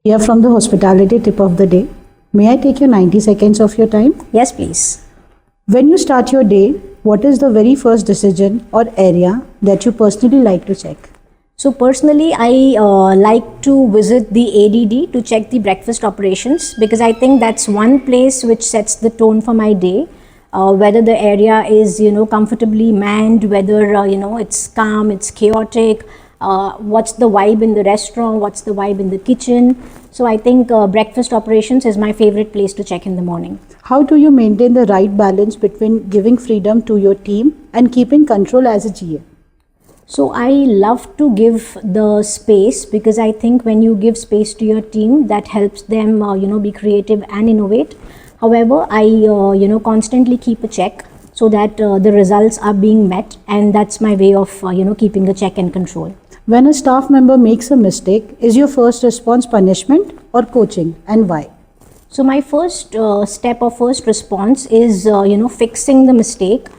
We are from the hospitality tip of the day. May I take your 90 seconds of your time? Yes, please. When you start your day, what is the very first decision or area that you personally like to check? So personally, I like to visit the ADD to check the breakfast operations, because I think that's one place which sets the tone for my day. Whether the area is comfortably manned, whether it's calm, it's chaotic, what's the vibe in the restaurant, what's the vibe in the kitchen. So I think breakfast operations is my favorite place to check in the morning. How do you maintain the right balance between giving freedom to your team and keeping control as a GM? So I love to give the space, because I think when you give space to your team, that helps them be creative and innovate. However, I constantly keep a check so that the results are being met, and that's my way of keeping a check and control. When a staff member makes a mistake, is your first response punishment or coaching, and why? So my first step or first response is fixing the mistake.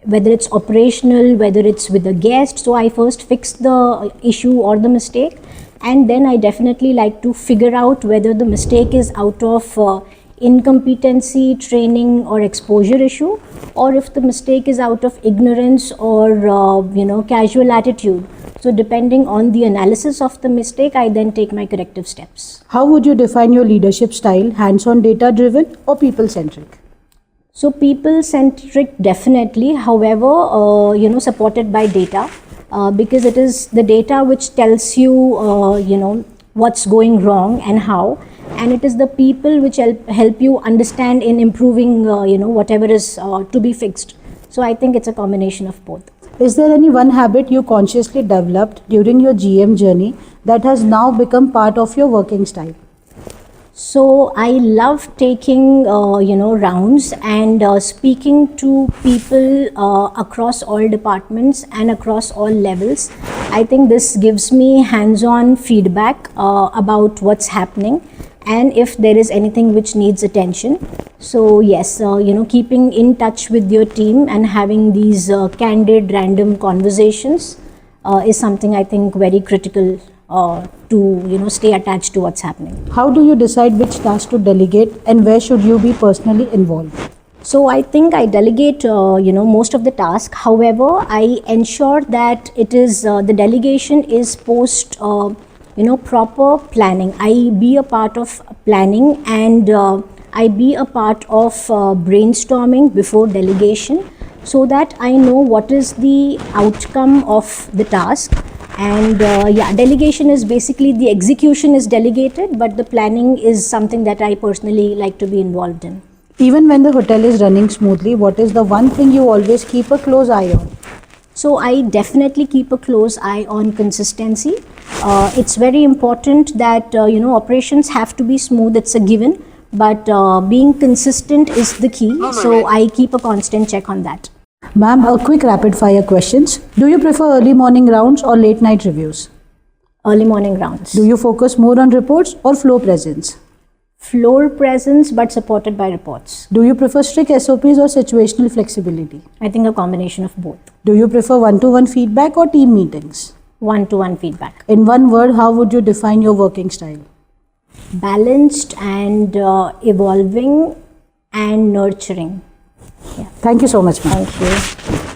Whether it's operational, whether it's with a guest. So I first fix the issue or the mistake, and then I definitely like to figure out whether the mistake is out of incompetency, training or exposure issue, or if the mistake is out of ignorance or casual attitude. So depending on the analysis of the mistake, I then take my corrective steps. How would you define your leadership style, hands-on data driven or people-centric? So people-centric definitely, however, supported by data, because it is the data which tells you, what's going wrong and how, and it is the people which help you understand in improving, whatever is to be fixed. So I think it's a combination of both. Is there any one habit you consciously developed during your GM journey that has now become part of your working style? So I love taking rounds and speaking to people across all departments and across all levels. I think this gives me hands-on feedback about what's happening and if there is anything which needs attention. So yes, keeping in touch with your team and having these candid random conversations is something I think very critical to stay attached to what's happening. How do you decide which task to delegate and where should you be personally involved? So I think I delegate most of the task. However, I ensure that it is the delegation is post proper planning. I be a part of planning and I be a part of brainstorming before delegation, so that I know what is the outcome of the task. And delegation is basically the execution is delegated, but the planning is something that I personally like to be involved in. Even when the hotel is running smoothly, what is the one thing you always keep a close eye on? So I definitely keep a close eye on consistency. It's very important that operations have to be smooth, it's a given, but being consistent is the key. So I keep a constant check on that. Ma'am, a quick rapid fire questions. Do you prefer early morning rounds or late night reviews? Early morning rounds. Do you focus more on reports or floor presence? Floor presence, but supported by reports. Do you prefer strict SOPs or situational flexibility? I think a combination of both. Do you prefer one-to-one feedback or team meetings? One-to-one feedback. In one word, how would you define your working style? Balanced and evolving and nurturing. Yeah. Thank you so much, ma'am. Thank you.